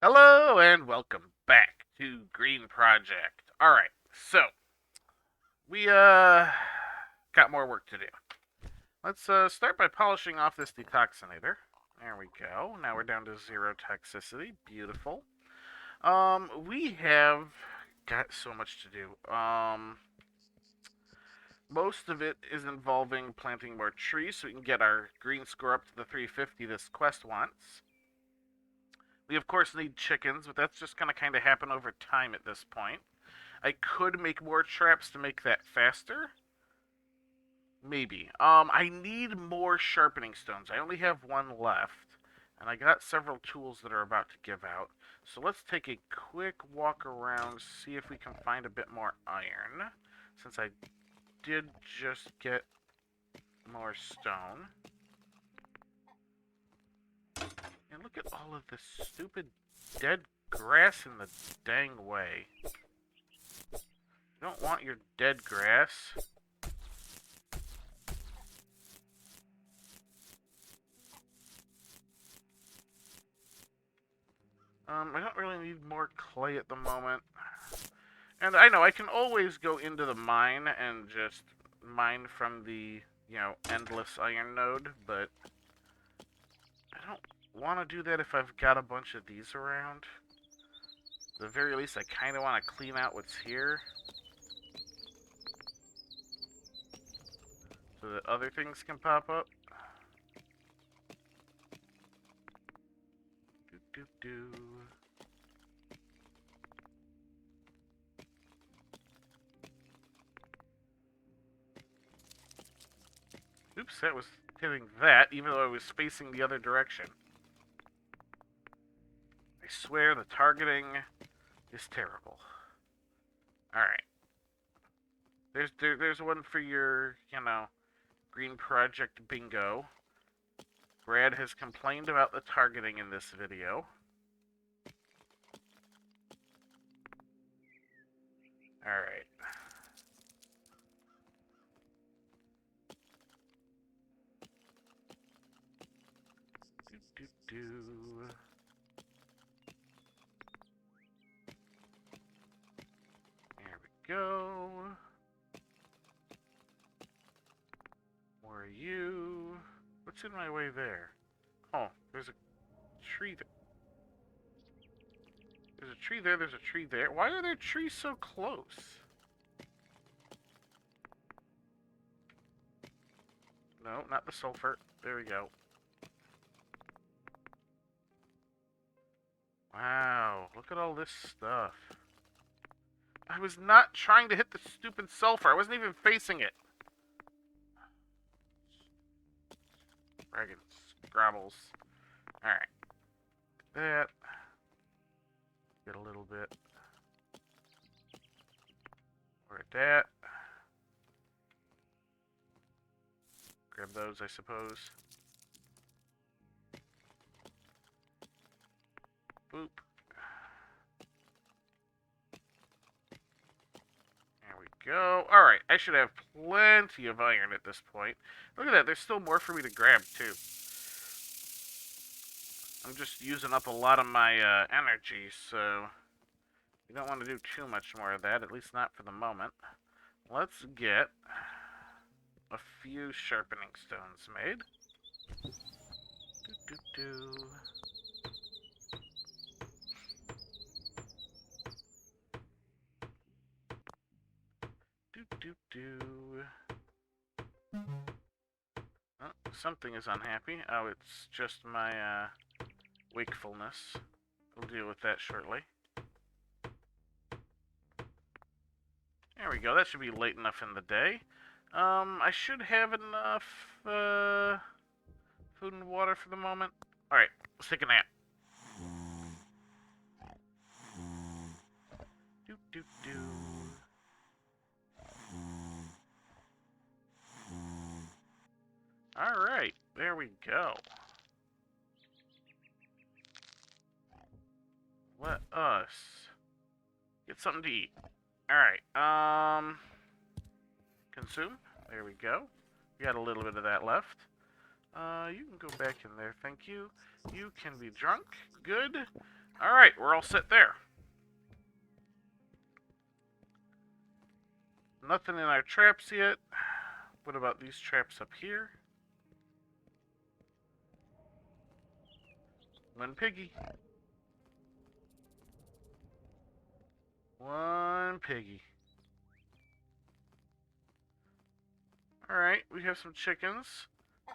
Hello and welcome back to Green Project. Alright, so we got more work to do. Let's start by polishing off this detoxinator. There we go. Now we're down to 0 toxicity. Beautiful. We have got so much to do. Most of it is involving planting more trees so we can get our green score up to the 350 this quest wants. We of course need chickens, but that's just gonna kind of happen over time at this point. I could make more traps to make that faster. Maybe. I need more sharpening stones. I only have one left, and I got several tools that are about to give out. So let's take a quick walk around, see if we can find a bit more iron, since I did just get more stone. And look at all of this stupid dead grass in the dang way. You don't want your dead grass. I don't really need more clay at the moment. And I know I can always go into the mine and just mine from the, endless iron node, but I don't want to do that if I've got a bunch of these around. At the very least, I kind of want to clean out what's here so that other things can pop up. Do do do. Oops, that was hitting that, even though I was facing the other direction. I swear the targeting is terrible. Alright. There's one for your, Green Project bingo. Brad has complained about the targeting in this video. Alright. Do. There we go. Where are you? What's in my way there? Oh, there's a tree there. There's a tree there, there's a tree there. Why are there trees so close? No, not the sulfur. There we go. Wow, look at all this stuff. I was not trying to hit the stupid sulfur. I wasn't even facing it. Dragon scrabbles. Alright. That. Get a little bit. Or at that. Grab those, I suppose. Boop. There we go. Alright, I should have plenty of iron at this point. Look at that, there's still more for me to grab, too. I'm just using up a lot of my energy, so you don't want to do too much more of that, at least not for the moment. Let's get a few sharpening stones made. Do, do, do. Do, do, do. Oh, something is unhappy. Oh, it's just my wakefulness. We'll deal with that shortly. There we go. That should be late enough in the day. I should have enough food and water for the moment. Alright, let's take a nap. Do, do, do. Alright, there we go. Let us get something to eat. Alright, consume. There we go. We got a little bit of that left. You can go back in there, thank you. You can be drunk. Good. Alright, we're all set there. Nothing in our traps yet. What about these traps up here? One piggy. One piggy. Alright, we have some chickens.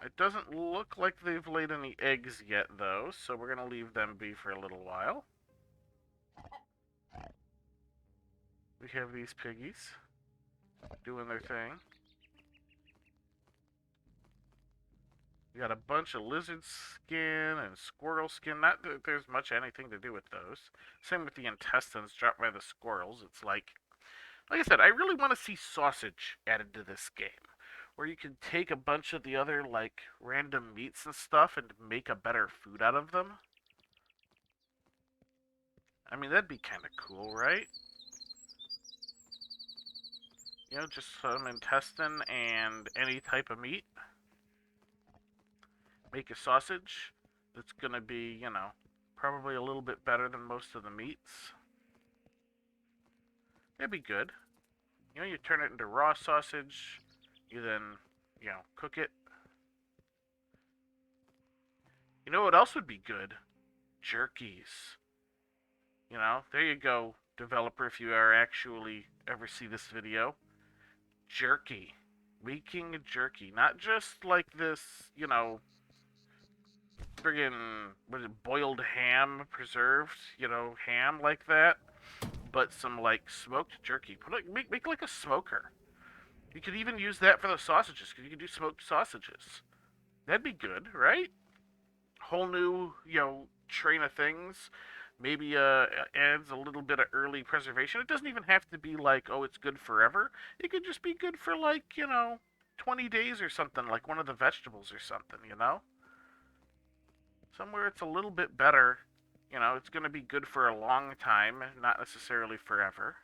It doesn't look like they've laid any eggs yet, though, so we're going to leave them be for a little while. We have these piggies doing their thing. We got a bunch of lizard skin and squirrel skin. Not that there's much anything to do with those. Same with the intestines dropped by the squirrels. It's like I said, I really want to see sausage added to this game, where you can take a bunch of the other like random meats and stuff and make a better food out of them. I mean, that'd be kind of cool, right? You know, just some intestine and any type of meat. Make a sausage that's going to be, you know, probably a little bit better than most of the meats. That'd be good. You know, you turn it into raw sausage, you then, you know, cook it. You know what else would be good? Jerkies. You know, there you go, developer, if you are actually ever see this video. Jerky. Making a jerky. Not just like this, you know, friggin', what is it, boiled ham, preserved, you know, ham like that, but some like smoked jerky. Make like a smoker. You could even use that for the sausages, because you could do smoked sausages. That'd be good, right? Whole new, you know, train of things. Maybe adds a little bit of early preservation. It doesn't even have to be like, oh, it's good forever. It could just be good for like, you know, 20 days or something, like one of the vegetables or something, you know? Somewhere it's a little bit better. You know, it's going to be good for a long time, not necessarily forever.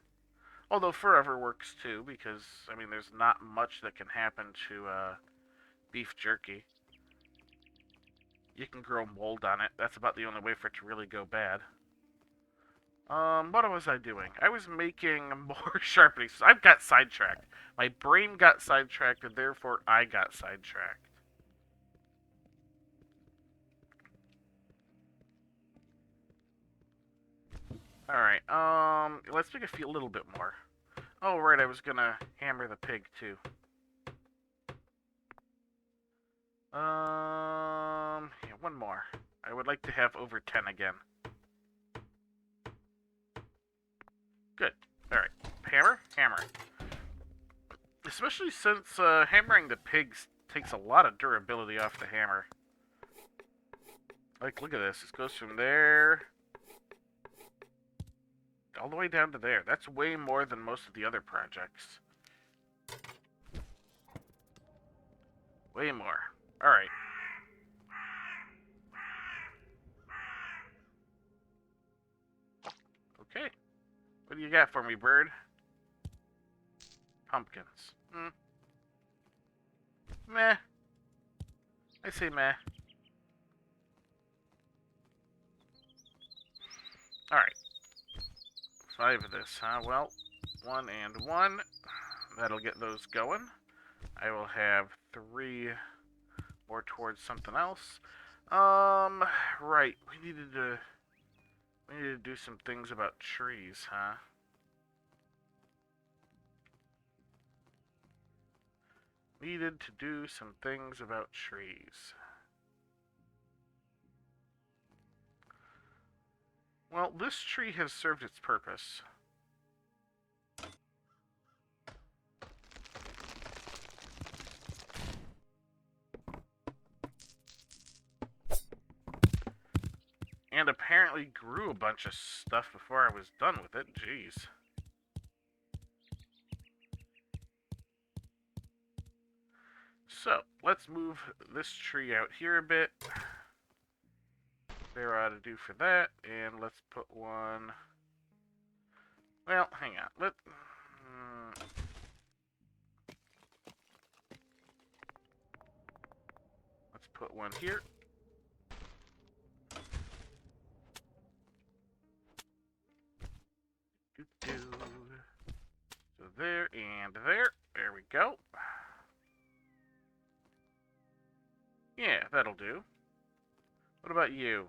Although forever works too, because, I mean, there's not much that can happen to beef jerky. You can grow mold on it. That's about the only way for it to really go bad. What was I doing? I was making more sharpening. I've got sidetracked. My brain got sidetracked, and therefore I got sidetracked. Alright, let's make a little bit more. Oh, right, I was gonna hammer the pig, too. Yeah, one more. I would like to have over 10 again. Good. Alright. Hammer? Hammer. Especially since hammering the pigs takes a lot of durability off the hammer. Like, look at this. This goes from there all the way down to there. That's way more than most of the other projects. Way more. Alright. Okay. What do you got for me, bird? Pumpkins. Meh. I say meh. Alright. 5 of this, huh? Well, 1 and 1. That'll get those going. I will have 3 more towards something else. Right. We needed to do some things about trees, huh? Needed to do some things about trees. Well, this tree has served its purpose. And apparently grew a bunch of stuff before I was done with it. Jeez. So, let's move this tree out here a bit. There ought to do for that. And let's put one... Well, hang on. Let's put one here. there, and there. There we go. Yeah, that'll do. What about you?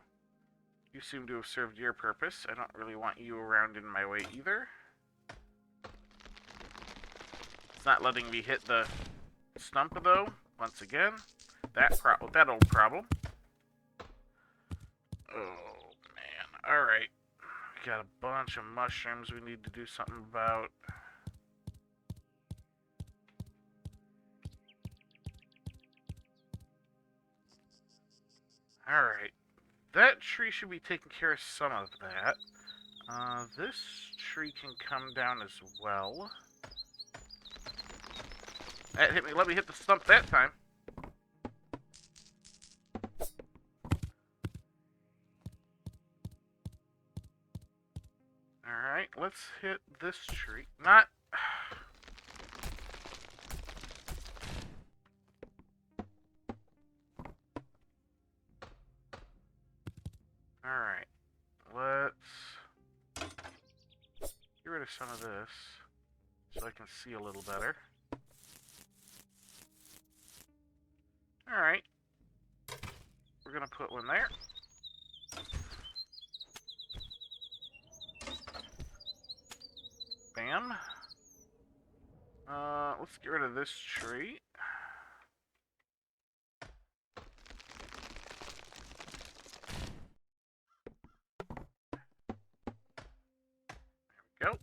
You seem to have served your purpose. I don't really want you around in my way either. It's not letting me hit the stump, though, once again. That old problem. Oh, man. Alright. We got a bunch of mushrooms we need to do something about. Alright. That tree should be taking care of some of that. This tree can come down as well. That hit me. Let me hit the stump that time. Alright, let's hit this tree. Not... Alright, let's get rid of some of this so I can see a little better. Alright, we're gonna put one there. Bam. Let's get rid of this tree. There we go.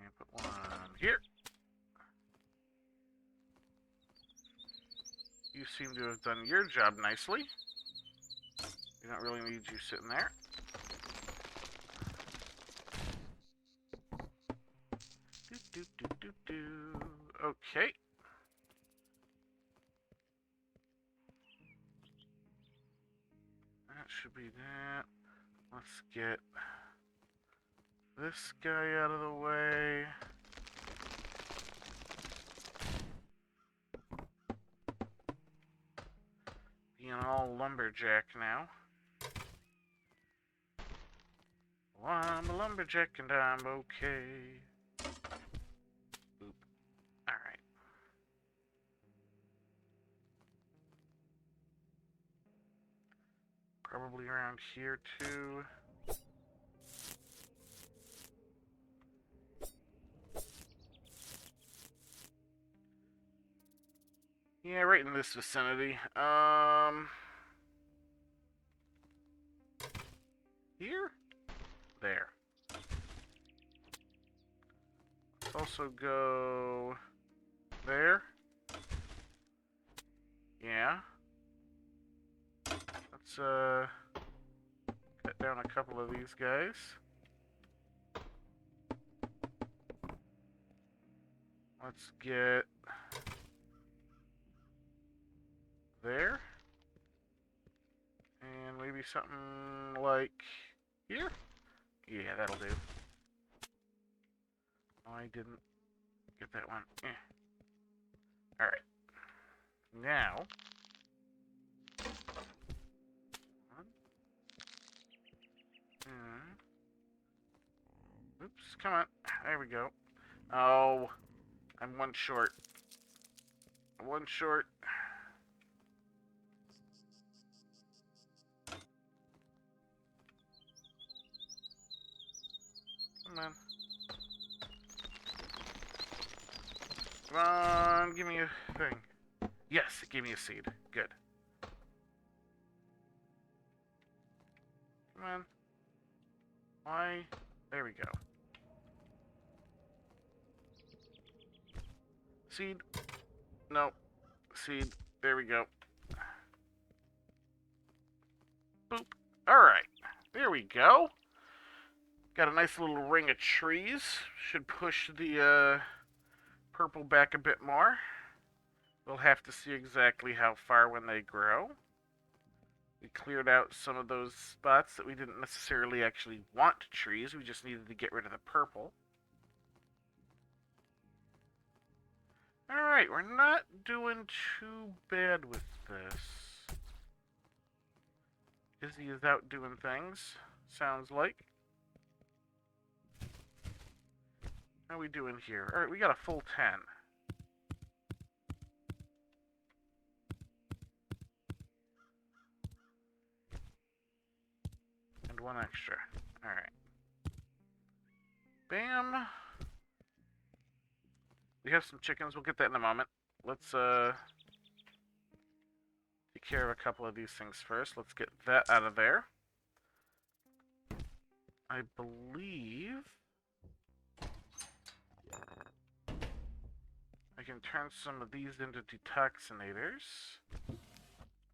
And put one here. You seem to have done your job nicely. We don't really need you sitting there. Okay. That should be that. Let's get this guy out of the way. Being all lumberjack now. Well, I'm a lumberjack and I'm okay. Boop. Alright. Probably around here too. Yeah, right in this vicinity. Here? There. Let's also go there. Yeah. Let's cut down a couple of these guys. Let's get there. And maybe something like here? Yeah, that'll do. Oh, I didn't get that one. Alright. Now... Oops, come on. There we go. Oh, I'm one short. One short. Come on. Come on, give me a thing. Yes, it gave me a seed. Good. Come on. Why? There we go. Seed. No. Seed. There we go. Boop. Alright. There we go. Got a nice little ring of trees. Should push the purple back a bit more. We'll have to see exactly how far when they grow. We cleared out some of those spots that we didn't necessarily actually want trees. We just needed to get rid of the purple. Alright. Alright, we're not doing too bad with this. Izzy is out doing things, sounds like. How are we doing here? Alright, we got a full 10. And one extra. Alright. Bam. We have some chickens. We'll get that in a moment. Let's take care of a couple of these things first. Let's get that out of there. I believe I can turn some of these into detoxinators.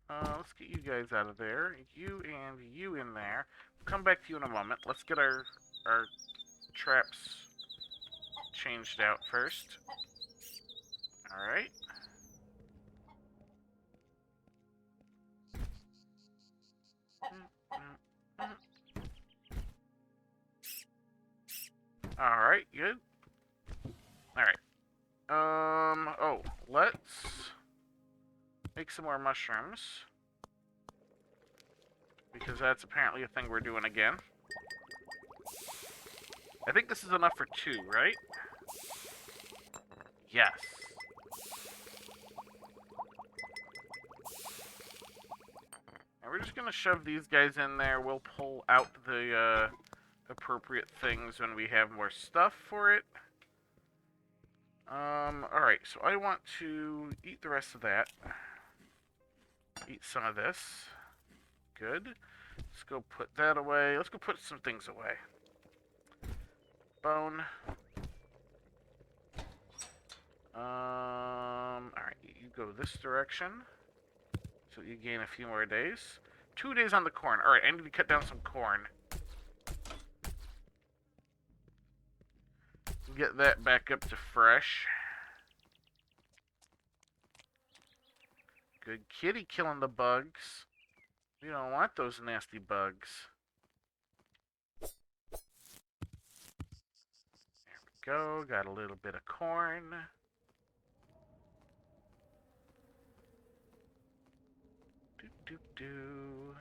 Let's get you guys out of there. You and you in there. We'll come back to you in a moment. Let's get our traps changed out first. Alright. Alright, good. Alright. Oh, let's make some more mushrooms. Because that's apparently a thing we're doing again. I think this is enough for 2, right? Yes. And we're just gonna shove these guys in there. We'll pull out the appropriate things when we have more stuff for it. Alright, so I want to eat the rest of that. Eat some of this. Good. Let's go put that away. Let's go put some things away. Bone. Alright, you go this direction. So you gain a few more days. 2 days on the corn. Alright, I need to cut down some corn. Get that back up to fresh. Good kitty killing the bugs. We don't want those nasty bugs. There we go. Got a little bit of corn. Do.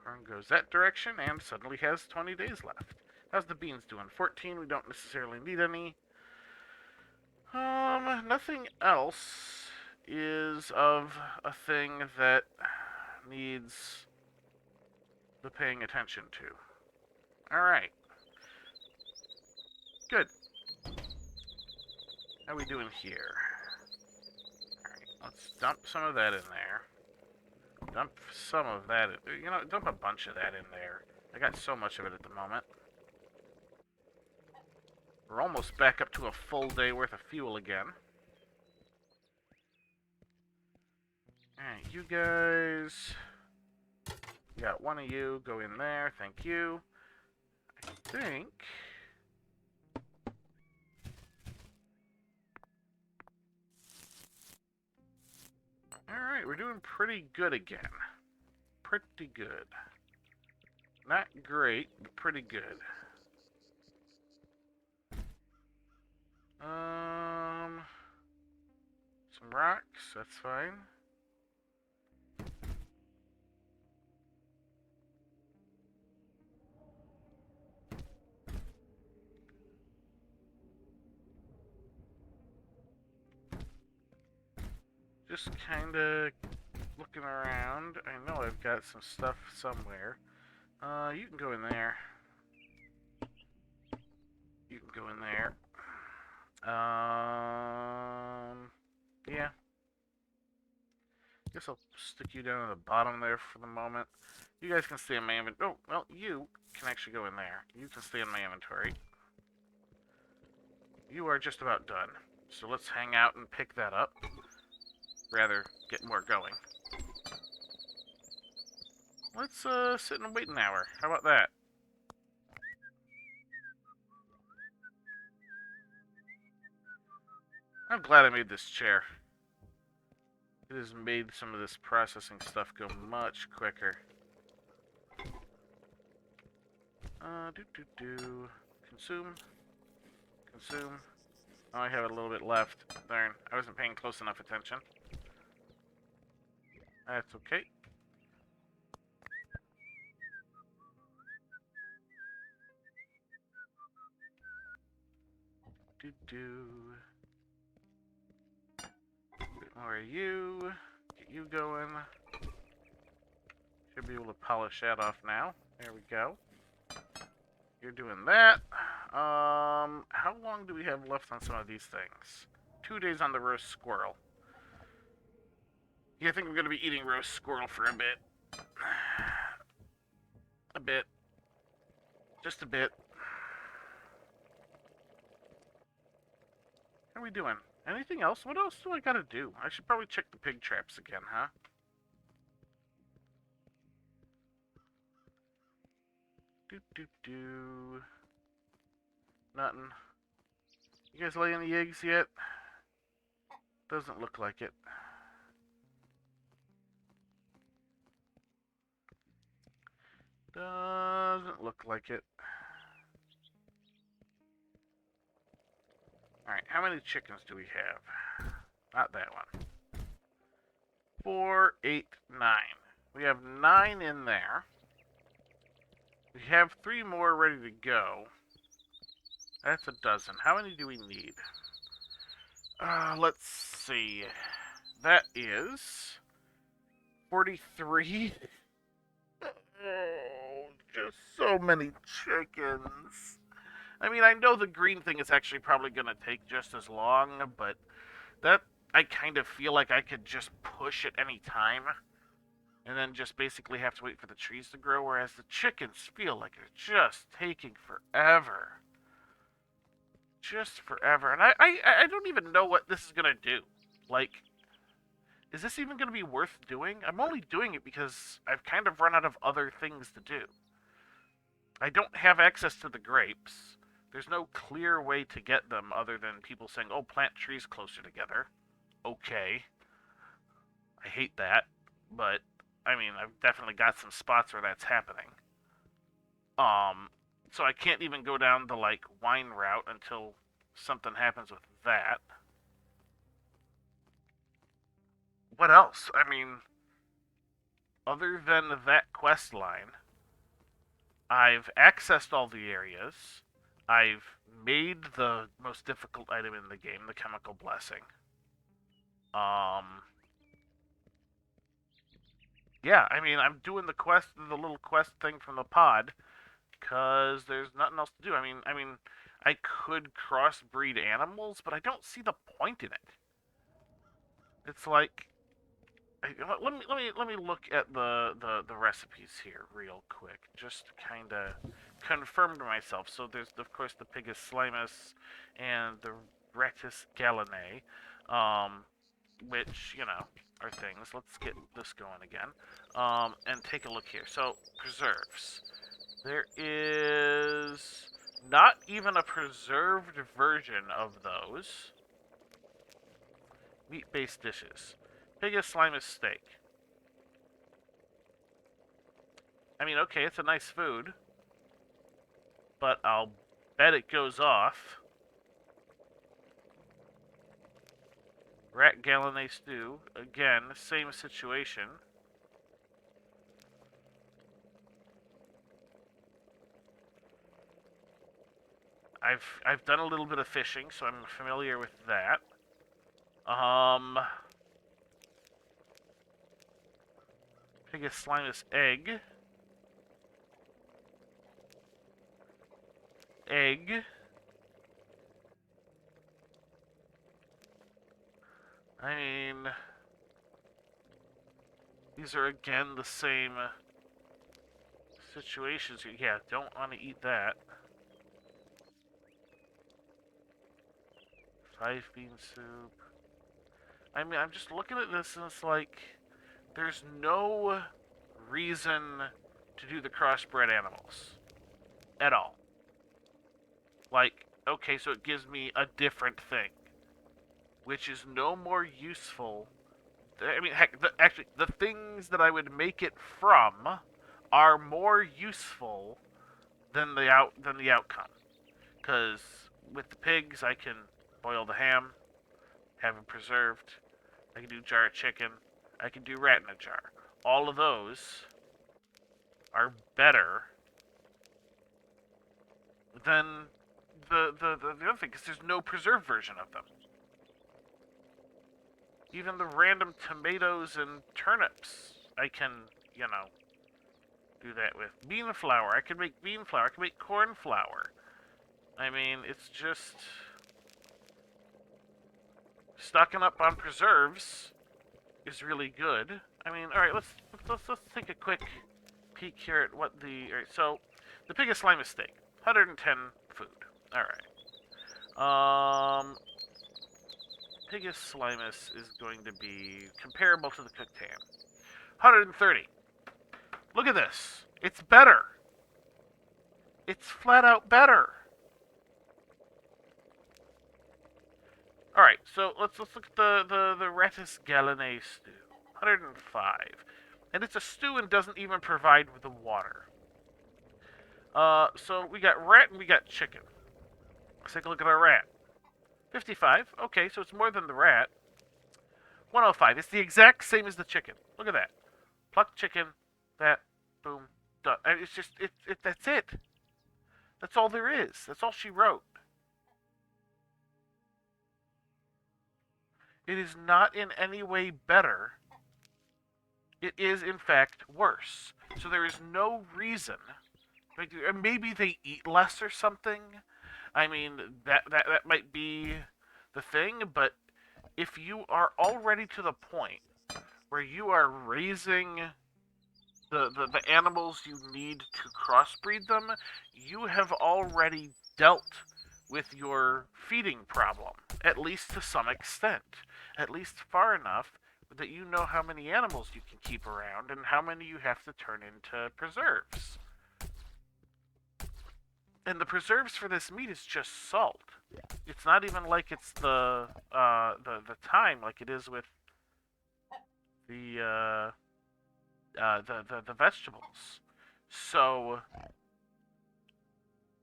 Corn goes that direction and suddenly has 20 days left. How's the beans doing? 14, we don't necessarily need any. Nothing else is of a thing that needs the paying attention to. Alright. Good. How are we doing here? Alright, let's dump some of that in there. Dump some of that, you know, dump a bunch of that in there. I got so much of it at the moment. We're almost back up to a full day worth of fuel again. Alright, you guys. Got one of you, go in there, thank you. I think... Alright, we're doing pretty good again. Pretty good. Not great, but pretty good. Some rocks, that's fine. Just kinda looking around. I know I've got some stuff somewhere. You can go in there. You can go in there. Yeah. Guess I'll stick you down at the bottom there for the moment. You guys can stay in my inventory. Oh, well, you can actually go in there. You can stay in my inventory. You are just about done. So let's hang out and pick that up. Rather, get more going. Let's sit and wait an hour. How about that? I'm glad I made this chair. It has made some of this processing stuff go much quicker. Consume. Consume. Oh, I have a little bit left. Darn, I wasn't paying close enough attention. That's okay. Bit more of you. Get you going. Should be able to polish that off now. There we go. You're doing that. How long do we have left on some of these things? 2 days on the roast squirrel. Yeah, I think we're going to be eating roast squirrel for a bit. A bit. Just a bit. How are we doing? Anything else? What else do I gotta do? I should probably check the pig traps again, huh? Nothing. You guys lay any eggs yet? Doesn't look like it. Doesn't look like it. Alright, how many chickens do we have? Not that one. 4, 8, 9. We have 9 in there. We have 3 more ready to go. That's a dozen. How many do we need? Let's see. That is 43. Oh, just so many chickens. I mean, I know the green thing is actually probably going to take just as long, but that I kind of feel like I could just push at any time and then just basically have to wait for the trees to grow, whereas the chickens feel like they're just taking forever. Just forever. And I don't even know what this is going to do. Like, is this even going to be worth doing? I'm only doing it because I've kind of run out of other things to do. I don't have access to the grapes. There's no clear way to get them other than people saying, oh, plant trees closer together. Okay. I hate that. But, I mean, I've definitely got some spots where that's happening. So I can't even go down the, like, wine route until something happens with that. What else? I mean, other than that quest line, I've accessed all the areas. I've made the most difficult item in the game, the chemical blessing. Yeah, I mean, I'm doing the quest, the little quest thing from the pod, because there's nothing else to do. I mean, I could crossbreed animals, but I don't see the point in it. It's like, let me look at the recipes here real quick, just to kind of confirm to myself. So there's of course the Pigus Slimus and the Rectus Galanae, which are things. Let's get this going again, and take a look here. So preserves. There is not even a preserved version of those. Meat-based dishes. Pigus Slimus steak. I mean, okay, it's a nice food, but I'll bet it goes off. Rat Galanae stew. Again, same situation. I've done a little bit of fishing, so I'm familiar with that. Pigus Slimus egg. Egg. I mean, these are again the same situations. Yeah, don't want to eat that. 5 bean soup. I mean, I'm just looking at this and it's like, there's no reason to do the crossbred animals at all. Like, okay, so it gives me a different thing, which is no more useful. I mean, heck, actually, the things that I would make it from are more useful than the outcome. Because with the pigs, I can boil the ham, have it preserved. I can do jar of chicken. I can do rat in a jar. All of those are better than the other thing, because there's no preserved version of them. Even the random tomatoes and turnips, I can, do that with. Bean flour, I can make bean flour. I can make corn flour. I mean, it's just stocking up on preserves is really good. I mean, all right, let's take a quick peek here at what the. All right, so the pig is slimy steak, 110 food. All right. Pigus slimus is going to be comparable to the cooked ham. 130. Look at this. It's better. It's flat out better. All right, so let's look at the Ratus Galinée stew. 105. And it's a stew and doesn't even provide with the water. So we got rat and we got chicken. Let's take a look at our rat. 55. Okay, so it's more than the rat. 105. It's the exact same as the chicken. Look at that. Plucked chicken. That. Boom. Done. And it's just, that's it. That's all there is. That's all she wrote. It is not in any way better. It is, in fact, worse. So there is no reason. Maybe they eat less or something. I mean, that might be the thing, but if you are already to the point where you are raising the animals you need to crossbreed them, you have already dealt with your feeding problem, at least to some extent. At least far enough that you know how many animals you can keep around and how many you have to turn into preserves. And the preserves for this meat is just salt. It's not even like it's the thyme like it is with the vegetables. So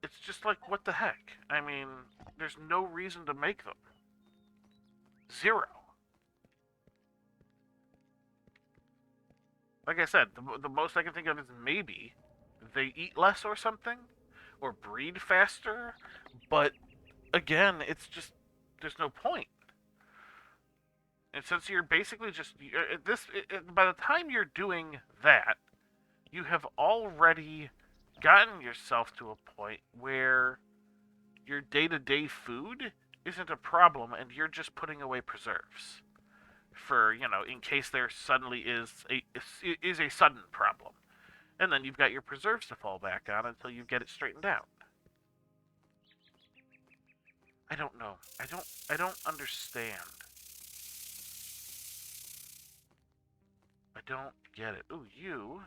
it's just like, what the heck? I mean, there's no reason to make them. Zero. Like I said, the most I can think of is maybe they eat less or something, or breed faster, but again, it's just, there's no point. And since you're basically just, by the time you're doing that, you have already gotten yourself to a point where your day-to-day food isn't a problem and you're just putting away preserves for, in case there suddenly is a sudden problem. And then you've got your preserves to fall back on until you get it straightened out. I don't know. I don't understand. I don't get it. Ooh, you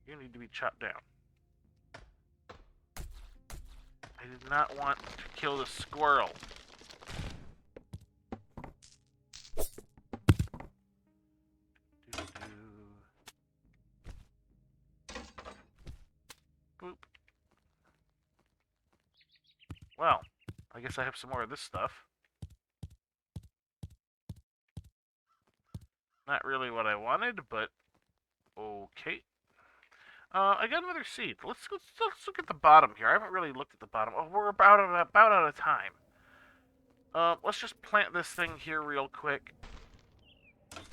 need to be chopped down. I did not want to kill the squirrel. Boop. Well, I guess I have some more of this stuff. Not really what I wanted, but okay. I got another seed. Let's look at the bottom here. I haven't really looked at the bottom. Oh, we're about out of time. Let's just plant this thing here real quick. And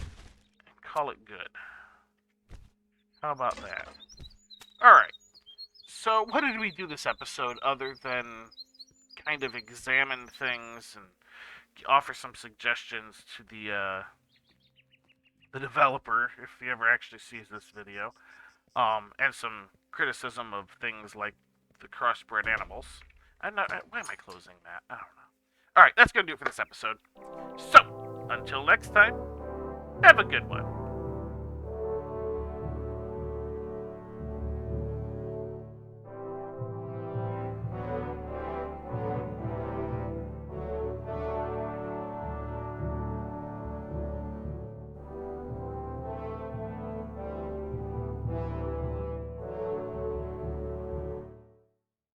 call it good. How about that? Alright. So, what did we do this episode other than kind of examine things and offer some suggestions to the developer, if he ever actually sees this video, and some criticism of things like the crossbred animals. Why am I closing that? I don't know. Alright, that's going to do it for this episode. So, until next time, have a good one.